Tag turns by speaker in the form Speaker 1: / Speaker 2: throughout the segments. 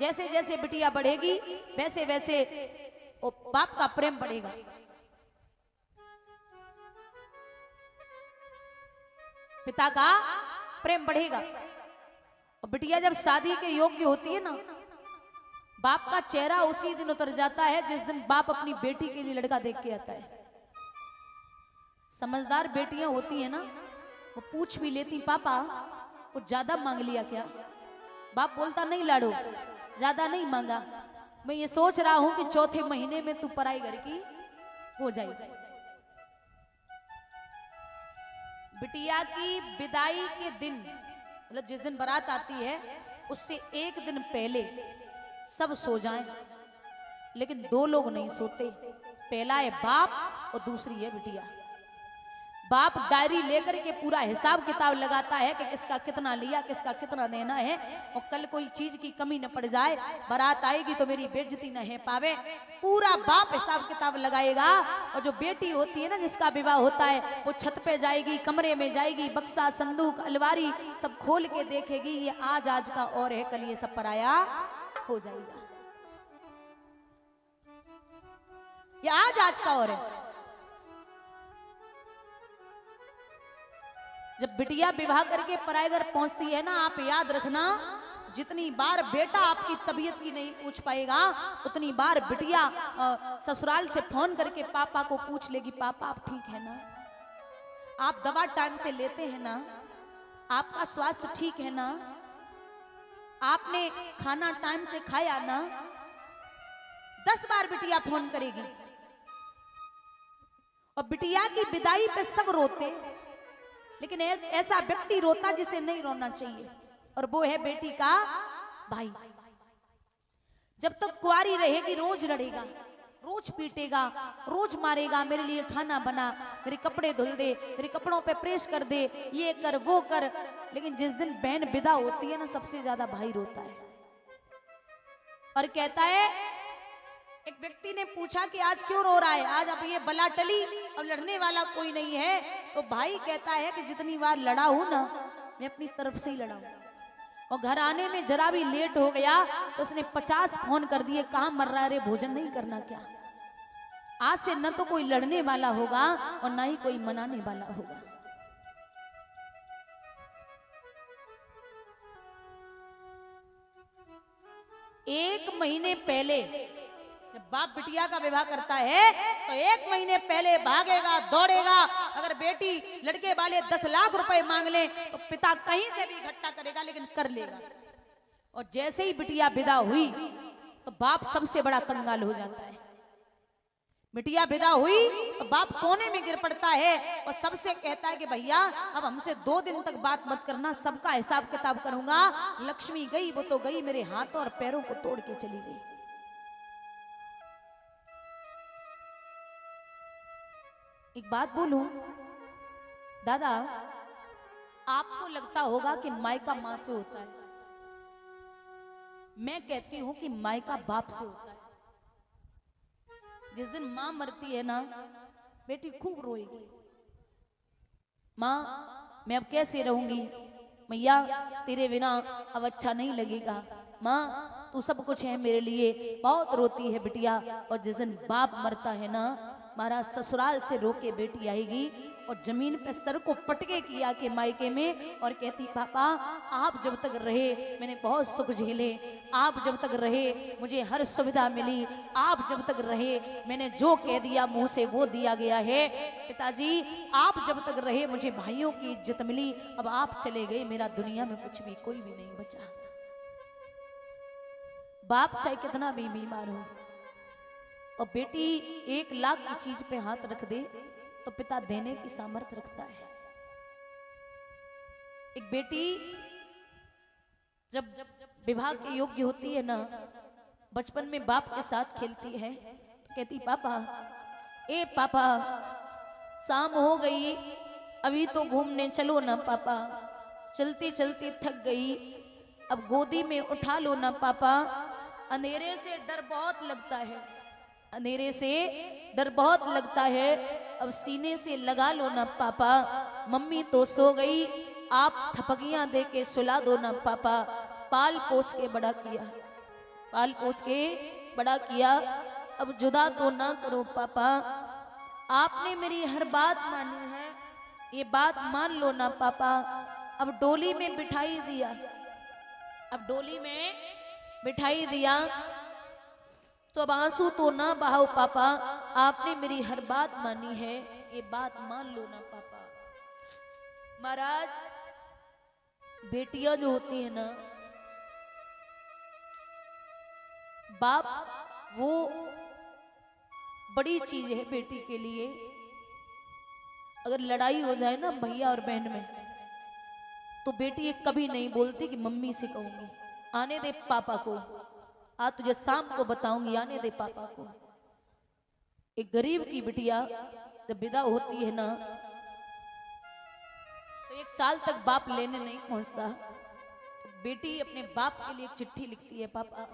Speaker 1: जैसे जैसे बिटिया बढ़ेगी वैसे वैसे वो बाप का प्रेम बढ़ेगा। पिता का प्रेम बढ़ेगा। और बिटिया जब शादी के योग्य होती है ना, बाप का चेहरा उसी दिन उतर जाता है जिस दिन बाप अपनी बेटी के लिए लड़का देख के आता है। समझदार बेटियां होती है ना, वो पूछ भी लेती, पापा वो ज्यादा मांग लिया क्या? बाप बोलता, नहीं लाडो, ज्यादा नहीं मांगा, मैं ये सोच रहा हूं कि चौथे महीने में तू पराई घर की हो जाएगी। बिटिया की विदाई के दिन, मतलब जिस दिन बारात आती है उससे एक दिन पहले सब सो जाएं, लेकिन दो लोग नहीं सोते। पहला है बाप और दूसरी है बिटिया। बाप डायरी लेकर के पूरा हिसाब किताब लगाता है कि किसका कितना लिया, किसका कितना देना है, और कल कोई चीज की कमी न पड़ जाए, बारात आएगी तो मेरी बेइज्जती न है पावे। पूरा बाप हिसाब किताब लगाएगा। और जो बेटी होती है ना, जिसका विवाह होता है, वो छत पे जाएगी, कमरे में जाएगी, बक्सा संदूक अलमारी सब खोल के देखेगी, ये आज का और है, कल ये सब पराया हो जाएगा। ये आज का और है। जब बिटिया विवाह करके पराये घर पहुंचती है ना, आप याद रखना, जितनी बार बेटा आपकी तबीयत की नहीं पूछ पाएगा, उतनी बार बिटिया ससुराल से फोन करके पापा को पूछ लेगी, पापा आप ठीक है ना, आप दवा टाइम से लेते हैं ना, आपका स्वास्थ्य ठीक है ना, आपने खाना टाइम से खाया ना। 10 बार बिटिया फोन करेगी। और बिटिया की विदाई पे सब रोते, लेकिन एक ऐसा व्यक्ति रोता जिसे नहीं रोना चाहिए, और वो है बेटी का भाई। जब तक तो कुंवारी रहेगी रोज लड़ेगा, रोज पीटेगा, रोज मारेगा, मेरे लिए खाना बना, मेरे कपड़े धुल दे, मेरे कपड़ों पे प्रेस कर दे, ये कर वो कर। लेकिन जिस दिन बहन विदा होती है ना, सबसे ज्यादा भाई रोता है और कहता है, एक व्यक्ति ने पूछा कि आज क्यों रो रहा है, आज अब ये बला टली, अब लड़ने वाला कोई नहीं है। तो भाई कहता है कि जितनी बार लड़ा हूं ना, मैं अपनी तरफ से ही लड़ा हूं, और घर आने में जरा भी लेट हो गया तो उसने 50 फोन कर दिए, कहां मर रहा है रे, भोजन नहीं करना क्या? आज से न तो कोई लड़ने वाला होगा और ना ही कोई मनाने वाला होगा। एक महीने पहले जब बाप बिटिया का विवाह करता है तो 1 महीने पहले भागेगा, दौड़ेगा। अगर बेटी लड़के वाले 10 लाख रुपए मांग ले तो पिता कहीं से भी इकट्ठा करेगा, लेकिन कर लेगा। और जैसे ही बिटिया विदा हुई तो बाप सबसे बड़ा कंगाल हो जाता है। बिटिया विदा हुई तो बाप कोने में गिर पड़ता है और सबसे कहता है कि भैया अब हमसे 2 दिन तक बात मत करना, सबका हिसाब किताब करूंगा। लक्ष्मी गई वो तो गई, मेरे हाथों और पैरों को तोड़ के चली गई। एक बात बोलूं दादा, आपको लगता होगा कि मायका मां से होता है, मैं कहती हूं कि मायका बाप से होता है। जिस दिन मां मरती है ना, बेटी खूब रोएगी, मां मैं अब कैसे रहूंगी, मैया तेरे बिना अब अच्छा नहीं लगेगा, मां तू सब कुछ है मेरे लिए, बहुत रोती है बिटिया। और जिस दिन बाप मरता है ना, महाराज ससुराल से रोके बेटी आएगी और जमीन पे सर को पटके किया के मायके में, और कहती पापा आप जब तक रहे मैंने बहुत सुख झेले, आप जब तक रहे मुझे हर सुविधा मिली, आप जब तक रहे मैंने जो कह दिया मुंह से वो दिया गया है। पिताजी आप जब तक रहे मुझे भाइयों की इज्जत मिली, अब आप चले गए मेरा दुनिया में कुछ भी कोई भी नहीं बचा। बाप चाहे कितना भी बीमार हो और बेटी 1 लाख की चीज पे हाथ रख दे तो पिता देने की सामर्थ्य रखता है। एक बेटी जब विवाह के योग्य होती है ना, बचपन में बाप के साथ खेलती है तो कहती पापा ए पापा शाम हो गई, अभी तो घूमने चलो ना पापा, चलती चलती थक गई, अब गोदी में उठा लो ना पापा, अंधेरे से डर बहुत लगता है, अंधेरे से डर बहुत लगता है, अब सीने से लगा लो ना पापा, मम्मी तो सो गई, आप थपकियां दे के सुला दो ना पापा, पाल पोस के बड़ा किया। पाल पोस के बड़ा किया। अब जुदा तो ना करो पापा, आपने मेरी हर बात मानी है, ये बात मान लो ना पापा। अब डोली में बिठाई दिया, अब डोली में बिठाई दिया, तो अब आंसू तो ना बहाओ पापा, आपने मेरी हर बात मानी है, ये बात मान लो ना पापा। महाराज, बेटियां जो होती है ना, बाप वो बड़ी चीज है बेटी के लिए। अगर लड़ाई हो जाए ना भैया और बहन में, तो बेटी ये कभी नहीं बोलती कि मम्मी से कहूंगी, आने दे पापा को, आज तुझे शाम को बताऊंगी, आने दे पापा को। एक गरीब की बिटिया जब विदा होती है ना, तो 1 साल तक बाप लेने नहीं पहुंचता, तो बेटी अपने बाप के लिए एक चिट्ठी लिखती है, पापा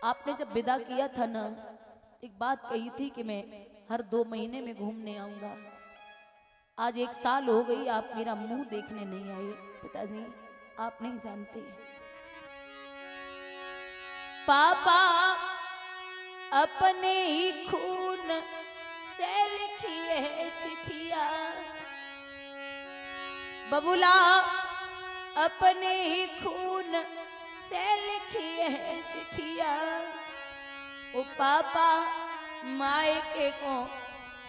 Speaker 1: आपने जब विदा किया था ना, एक बात कही थी कि मैं हर 2 महीने में घूमने आऊंगा। आज 1 साल हो गई, आप मेरा मुंह देखने नहीं आए। पिताजी आप नहीं जानते, पापा अपने ही खून से लिखी है चिट्ठिया, बबुला अपने ही खून से लिखी है चिट्ठिया। ओ पापा मायके को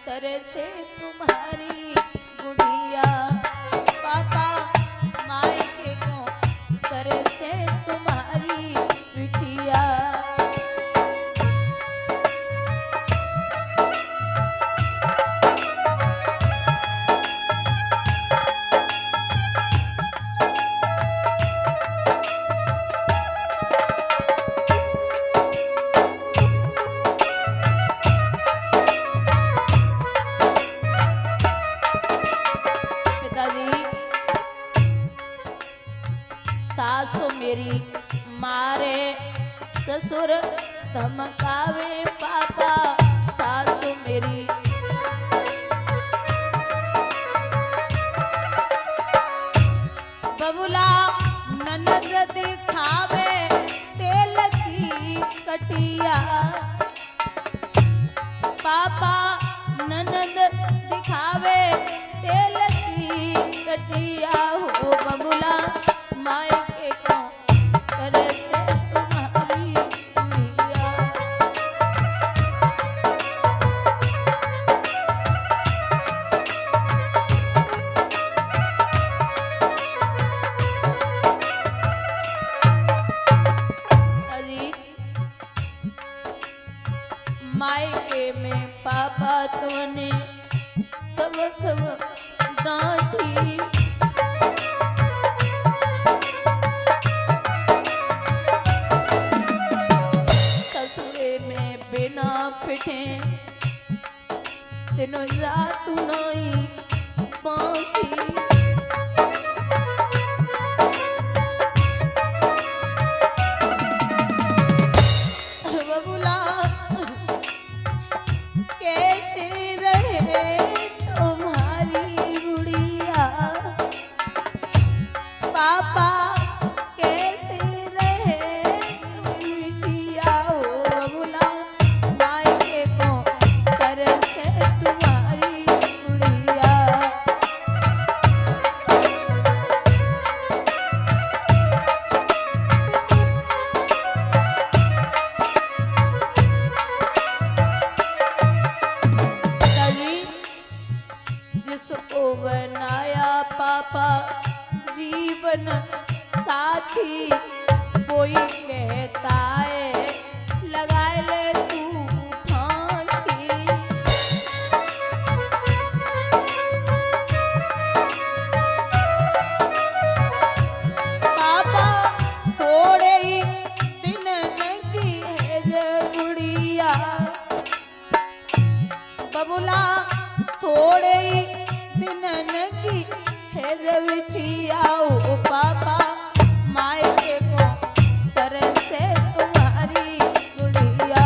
Speaker 1: तरसे तुम्हारी गुड़िया, पापा मायके को तरसे तुम्हारी बिटिया। सासु मेरी मारे ससुर धमकावे पापा, सासु मेरी बबुला ननद दिखावे तेल की कटिया, पापा ननद दिखावे तेल की कटिया। हो बबुला मायके को तरसे तुम्हारी गुड़िया। अजी मायके में पापा तुमने तब तब डांटी, पिटे दिनों रात नहीं बाकी। बबुला कैसे रहे तुम्हारी गुड़िया, पापा कैसे रहे बिटिया। हो बबुला मायके को तरसे तुम्हारी गुड़िया। जिसको बनाया पापा जीवन साथी, कोई कहता है लगा ले तू फांसी। पापा थोड़े ही दिन की है गुड़िया, बबुला थोड़े ही दिन की है बिटिया। ओ पापा मायके को तरसे तुम्हारी गुड़िया।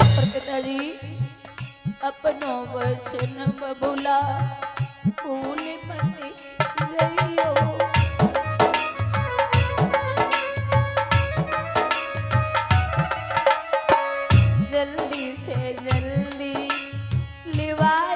Speaker 1: पर पिताजी वचन बबुला भूल मत गइयो। जल्दी से जल्दी लिवाए